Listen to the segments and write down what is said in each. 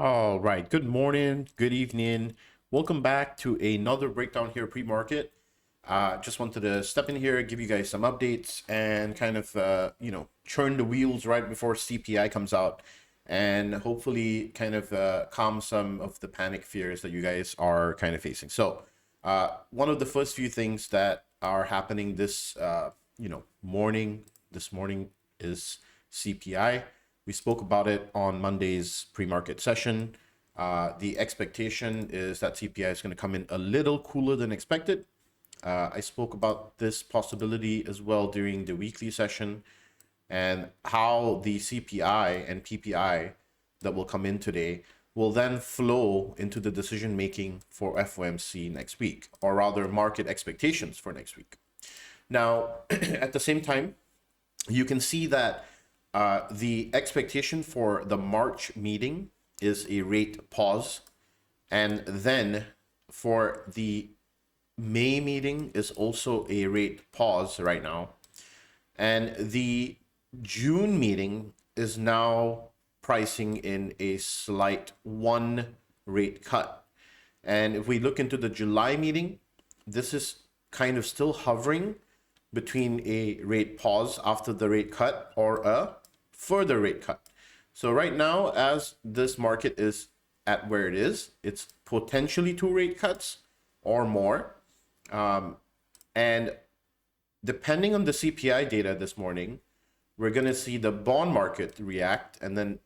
All right. Good morning. Good evening. Welcome back to another breakdown here pre-market. Just wanted to step in here, give you guys some updates, and kind of churn the wheels right before CPI comes out, and hopefully kind of calm some of the panic fears that you guys are kind of facing. So, one of the first few things that are happening this morning is CPI. We spoke about it on Monday's pre-market session. The expectation is that CPI is going to come in a little cooler than expected. I spoke about this possibility as well during the weekly session, and how the CPI and PPI that will come in today will then flow into the decision making for FOMC next week, or rather market expectations for next week. Now, at the same time, you can see that the expectation for the March meeting is a rate pause, and then for the May meeting is also a rate pause right now, and the June meeting is now pricing in a slight one rate cut. And if we look into the July meeting, this is kind of still hovering between a rate pause after the rate cut or a further rate cut. So right now, as this market is at where it is, it's potentially 2 rate cuts or more. And depending on the CPI data this morning, we're going to see the bond market react. And then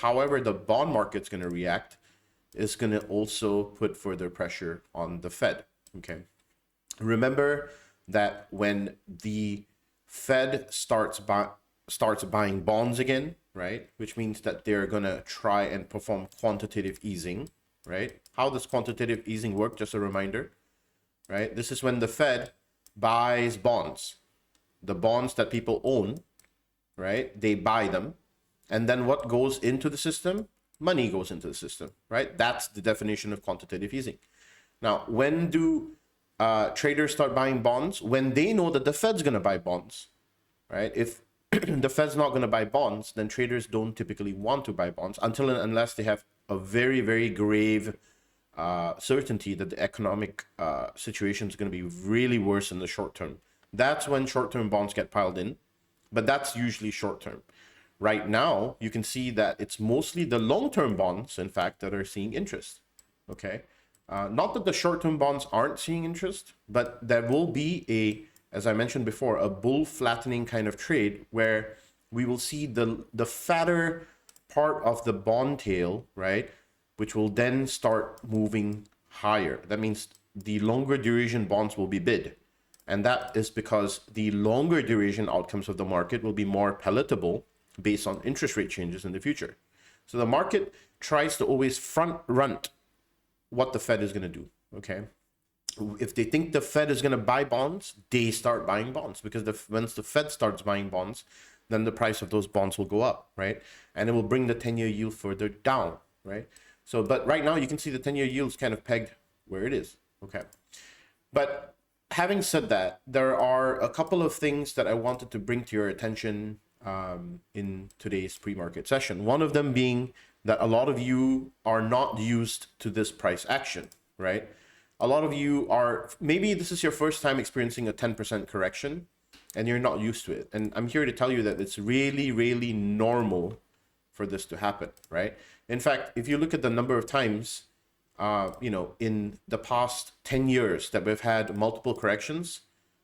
however the bond market's going to react is going to also put further pressure on the Fed. Okay. Remember that when the Fed starts buying bonds again, right? Which means that they're going to try and perform quantitative easing, right? How does quantitative easing work? Just a reminder, right? This is when the Fed buys bonds, the bonds that people own, right? They buy them. And then what goes into the system? Money goes into the system, right? That's the definition of quantitative easing. Now, when do traders start buying bonds? When they know that the Fed's going to buy bonds, right? If the Fed's not going to buy bonds, then traders don't typically want to buy bonds until and unless they have a very, very grave certainty that the economic situation is going to be really worse in the short term. That's when short-term bonds get piled in, but that's usually short-term. Right now, you can see that it's mostly the long-term bonds, in fact, that are seeing interest. Okay. Not that the short-term bonds aren't seeing interest, but there will be as I mentioned before, a bull flattening kind of trade where we will see the fatter part of the bond tail, right, which will then start moving higher. That means the longer duration bonds will be bid. And that is because the longer duration outcomes of the market will be more palatable based on interest rate changes in the future. So the market tries to always front run what the Fed is going to do, okay? If they think the Fed is going to buy bonds, they start buying bonds, because once the Fed starts buying bonds, then the price of those bonds will go up, right? And it will bring the 10-year yield further down, right? So, but right now you can see the 10-year yield is kind of pegged where it is, okay? But having said that, there are a couple of things that I wanted to bring to your attention in today's pre-market session. One of them being that a lot of you are not used to this price action, right? A lot of you are, maybe this is your first time experiencing a 10% correction and you're not used to it. And I'm here to tell you that it's really, really normal for this to happen, right? In fact, if you look at the number of times, in the past 10 years that we've had multiple corrections,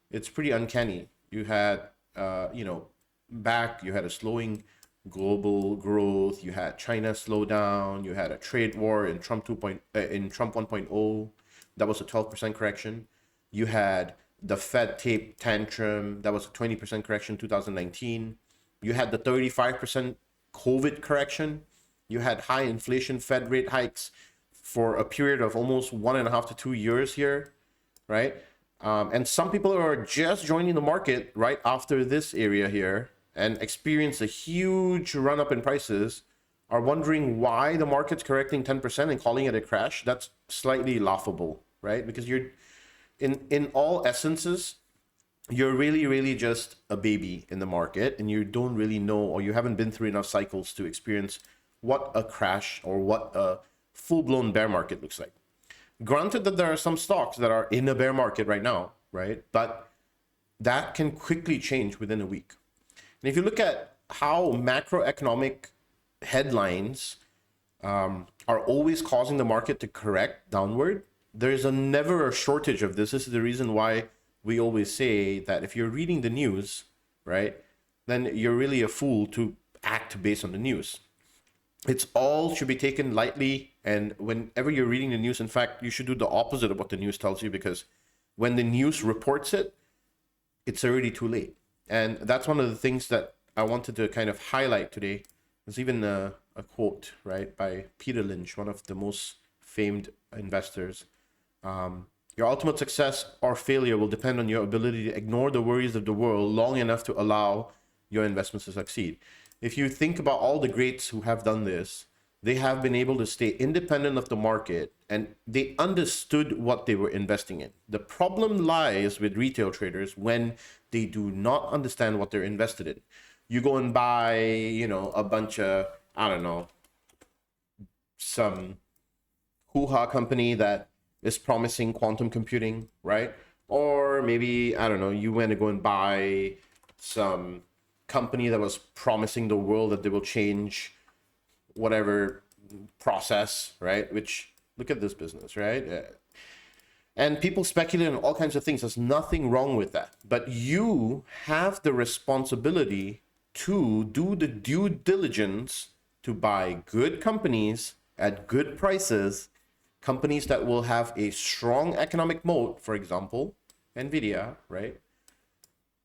it's pretty uncanny. You had, you had a slowing global growth, you had China slow down, you had a trade war in Trump 1.0. That was a 12% correction. You had the Fed tape tantrum. That was a 20% correction in 2019. You had the 35% COVID correction. You had high inflation Fed rate hikes for a period of almost 1.5 to 2 years here, right? And some people are just joining the market right after this area here and experience a huge run up in prices, are wondering why the market's correcting 10% and calling it a crash. That's slightly laughable, right? Because you're in all essences, you're really, really just a baby in the market, and you don't really know, or you haven't been through enough cycles to experience what a crash or what a full-blown bear market looks like. Granted that there are some stocks that are in a bear market right now, right? But that can quickly change within a week. And if you look at how macroeconomic headlines are always causing the market to correct downward, there's never a shortage of this. This is the reason why we always say that if you're reading the news, right, then you're really a fool to act based on the news. It's all should be taken lightly. And whenever you're reading the news, in fact, you should do the opposite of what the news tells you, because when the news reports it, it's already too late. And that's one of the things that I wanted to kind of highlight today. There's even a quote, right, by Peter Lynch, one of the most famed investors. Your ultimate success or failure will depend on your ability to ignore the worries of the world long enough to allow your investments to succeed. If you think about all the greats who have done this, they have been able to stay independent of the market, and they understood what they were investing in. The problem lies with retail traders when they do not understand what they're invested in. You go and buy, you know, a bunch of, I don't know, some hoo-ha company that is promising quantum computing, right? Or maybe, I don't know, you went to go and buy some company that was promising the world that they will change whatever process, right? Which, look at this business, right? And people speculate on all kinds of things. There's nothing wrong with that. But you have the responsibility to do the due diligence to buy good companies at good prices, companies that will have a strong economic moat, for example, NVDA, right?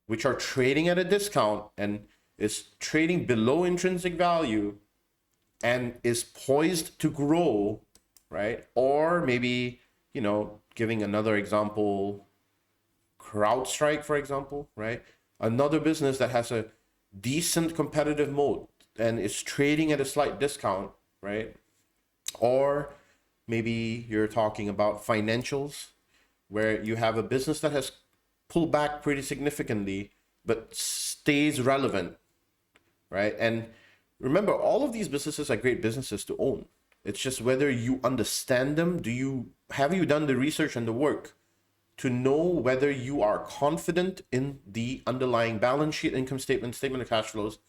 Which are trading at a discount and is trading below intrinsic value and is poised to grow, right? Or maybe, you know, giving another example, CrowdStrike, for example, right? Another business that has a decent competitive moat and is trading at a slight discount, right? Or maybe you're talking about financials, where you have a business that has pulled back pretty significantly, but stays relevant, right? And remember, all of these businesses are great businesses to own. It's just whether you understand them. Have you done the research and the work to know whether you are confident in the underlying balance sheet, income statement, statement of cash flows,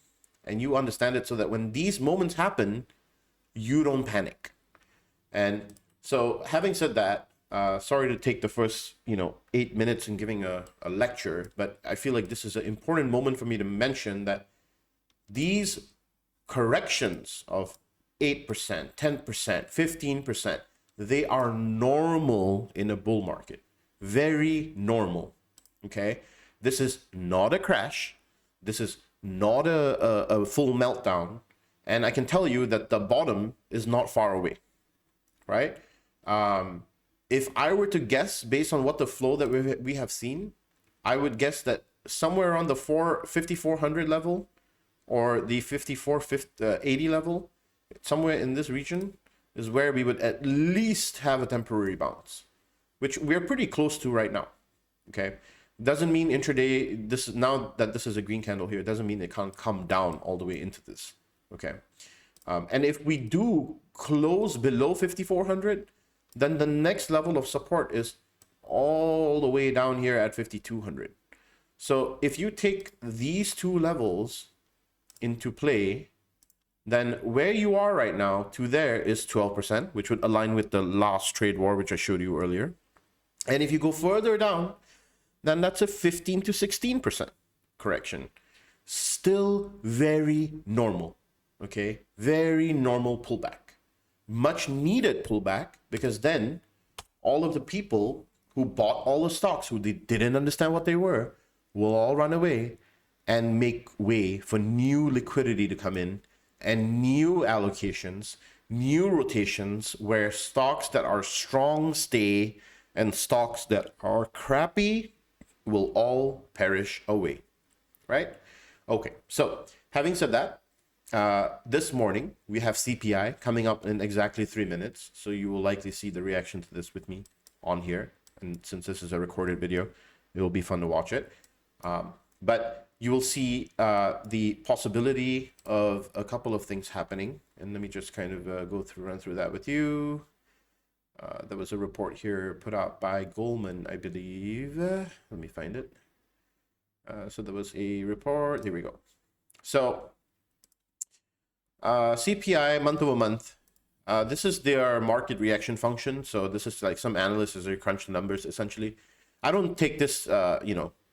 and you understand it so that when these moments happen, you don't panic. And so having said that, sorry to take the first 8 minutes in giving a lecture, but I feel like this is an important moment for me to mention that these corrections of 8%, 10%, 15%, they are normal in a bull market. Very normal. Okay, this is not a crash. This is not a full meltdown. And I can tell you that the bottom is not far away, right? If I were to guess based on what the flow that we have seen, I would guess that somewhere around the 5,400 level or the 5,480 level, somewhere in this region is where we would at least have a temporary bounce, which we're pretty close to right now. Okay, doesn't mean intraday. Now that this is a green candle here, doesn't mean it can't come down all the way into this. Okay, and if we do close below 5,400, then the next level of support is all the way down here at 5,200. So if you take these two levels into play, then where you are right now to there is 12%, which would align with the last trade war, which I showed you earlier. And if you go further down, then that's a 15 to 16% correction. Still very normal, okay? Very normal pullback. Much needed pullback, because then all of the people who bought all the stocks who didn't understand what they were will all run away and make way for new liquidity to come in and new allocations, new rotations where stocks that are strong stay and stocks that are crappy will all perish away, right? Okay, so having said that, this morning we have CPI coming up in exactly 3 minutes. So you will likely see the reaction to this with me on here. And since this is a recorded video, it will be fun to watch it. But you will see the possibility of a couple of things happening. And let me just kind of run through that with you. There was a report here put out by Goldman, I believe. Let me find it. So there was a report. Here we go. So CPI month over month. This is their market reaction function. So this is like some analysts as they crunch the numbers essentially. I don't take this,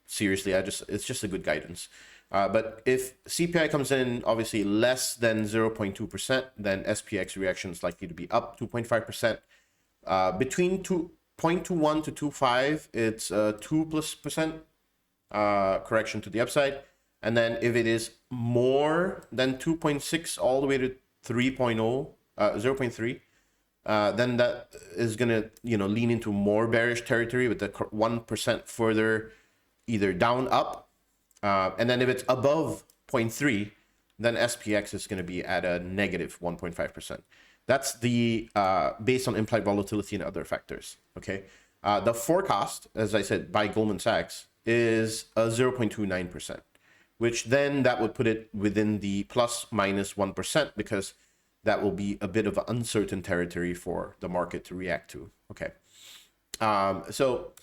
seriously. It's just a good guidance. But if CPI comes in obviously less than 0.2%, then SPX reaction is likely to be up 2.5%. Between 2.21 to 2.5, it's 2+% correction to the upside. And then if it is more than 2.6 all the way to 3.0, 0.3, then that is going to, lean into more bearish territory with the 1% further either down, up. And then if it's above 0.3, then SPX is going to be at a negative 1.5%. That's the based on implied volatility and other factors. Okay. The forecast, as I said, by Goldman Sachs is a 0.29%, which then that would put it within the plus minus 1% because that will be a bit of an uncertain territory for the market to react to. Okay. So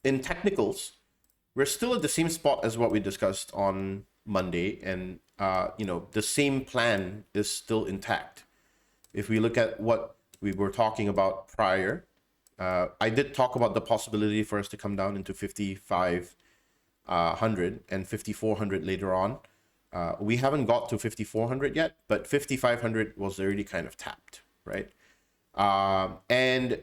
in technicals, we're still at the same spot as what we discussed on Monday, and the same plan is still intact. If we look at what we were talking about prior, I did talk about the possibility for us to come down into 5,500 and 5,400 later on. We haven't got to 5,400 yet, but 5,500 was already kind of tapped, right? And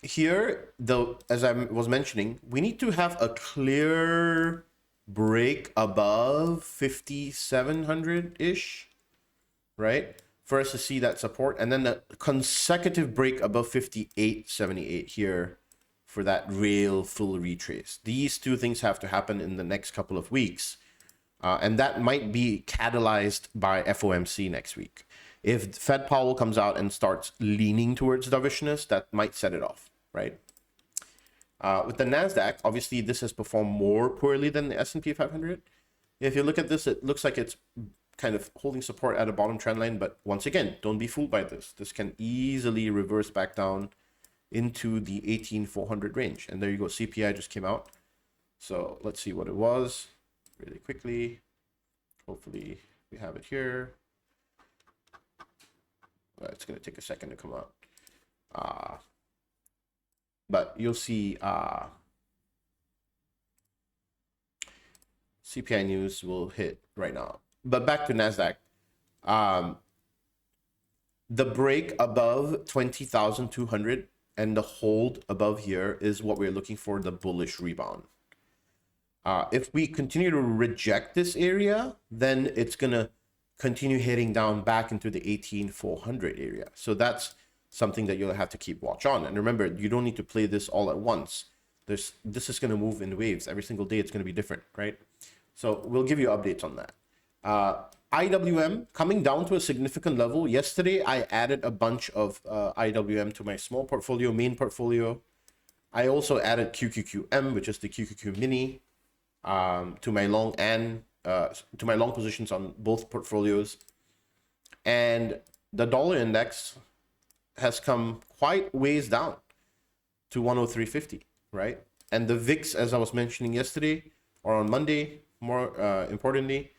here, though, as I was mentioning, we need to have a clear break above 5,700-ish, right? For us to see that support, and then a consecutive break above 58.78 here for that real full retrace. These two things have to happen in the next couple of weeks. And that might be catalyzed by FOMC next week. If Fed Powell comes out and starts leaning towards dovishness, that might set it off, right? With the NASDAQ, obviously this has performed more poorly than the S&P 500. If you look at this, it looks like it's kind of holding support at a bottom trend line. But once again, don't be fooled by this. This can easily reverse back down into the 18,400 range. And there you go. CPI just came out. So let's see what it was really quickly. Hopefully we have it here. Well, it's going to take a second to come out. But you'll see CPI news will hit right now. But back to NASDAQ. The break above 20,200 and the hold above here is what we're looking for, the bullish rebound. If we continue to reject this area, then it's going to continue heading down back into the 18,400 area. So that's something that you'll have to keep watch on. And remember, you don't need to play this all at once. This is going to move in waves. Every single day it's going to be different, right? So we'll give you updates on that. IWM coming down to a significant level. Yesterday, I added a bunch of IWM to my small portfolio, main portfolio. I also added QQQM, which is the QQQ mini, to my long positions on both portfolios. And the dollar index has come quite ways down to 103.50, right? And the VIX, as I was mentioning yesterday or on Monday, more importantly,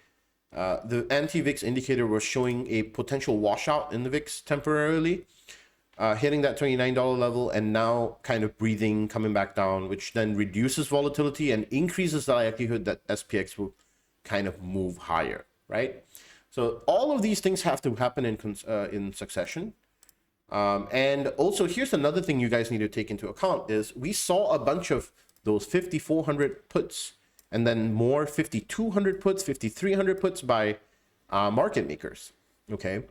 the anti-VIX indicator was showing a potential washout in the VIX temporarily, hitting that $29 level and now kind of breathing, coming back down, which then reduces volatility and increases the likelihood that SPX will kind of move higher, right? So all of these things have to happen in succession. And also, here's another thing you guys need to take into account is we saw a bunch of those 5,400 puts and then more 5,200 puts, 5,300 puts by market makers, okay,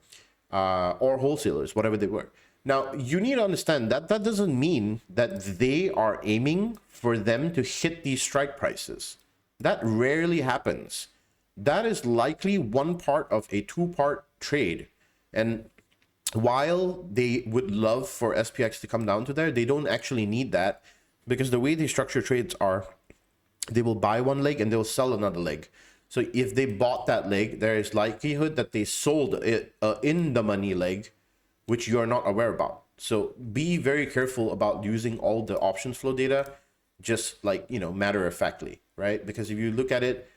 or wholesalers, whatever they were. Now, you need to understand that that doesn't mean that they are aiming for them to hit these strike prices. That rarely happens. That is likely one part of a two-part trade. And while they would love for SPX to come down to there, they don't actually need that, because the way they structure trades are, they will buy one leg and they'll sell another leg. So if they bought that leg, there is likelihood that they sold it in the money leg, which you are not aware about. So be very careful about using all the options flow data, just like, matter of factly, right? Because if you look at it,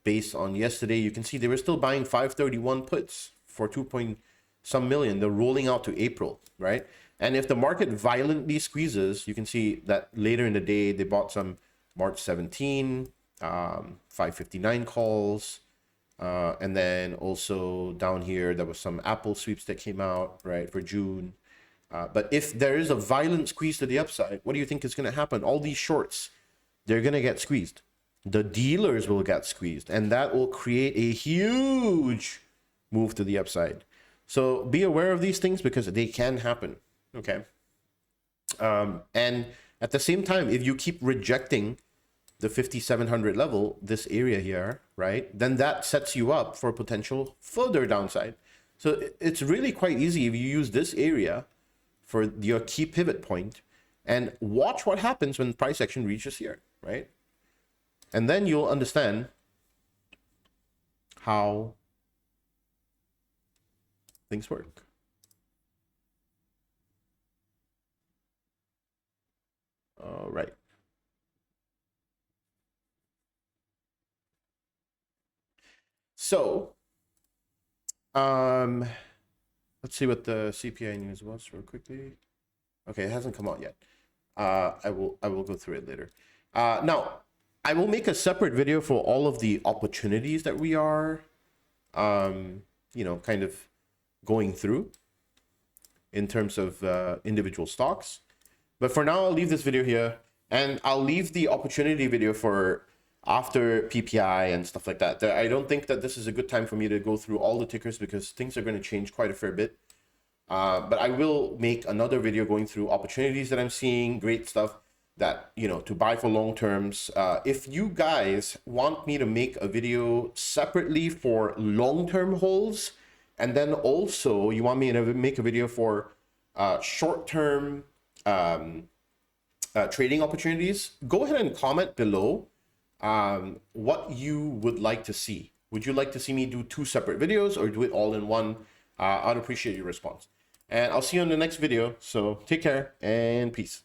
based on yesterday, you can see they were still buying 531 puts for 2 point some million. They're rolling out to April, right? And if the market violently squeezes, you can see that later in the day, they bought some March 17, 559 calls. And then also down here, there was some Apple sweeps that came out, right, for June. But if there is a violent squeeze to the upside, what do you think is going to happen? All these shorts, they're going to get squeezed. The dealers will get squeezed, and that will create a huge move to the upside. So be aware of these things because they can happen, okay? And at the same time, if you keep rejecting the 5,700 level, this area here, right, then that sets you up for potential further downside. So it's really quite easy if you use this area for your key pivot point and watch what happens when price action reaches here, right? And then you'll understand how things work. All right. So, let's see what the CPI news was real quickly. Okay, it hasn't come out yet. I will go through it later. Now, I will make a separate video for all of the opportunities that we are, kind of going through in terms of individual stocks. But for now, I'll leave this video here, and I'll leave the opportunity video for after PPI and stuff like that. I don't think that this is a good time for me to go through all the tickers because things are going to change quite a fair bit. But I will make another video going through opportunities that I'm seeing, great stuff that, to buy for long terms. If you guys want me to make a video separately for long-term holds, and then also you want me to make a video for short-term trading opportunities, go ahead and comment below what you would like to see. Would you like to see me do 2 separate videos or do it all in one? I'd appreciate your response. And I'll see you in the next video. So take care and peace.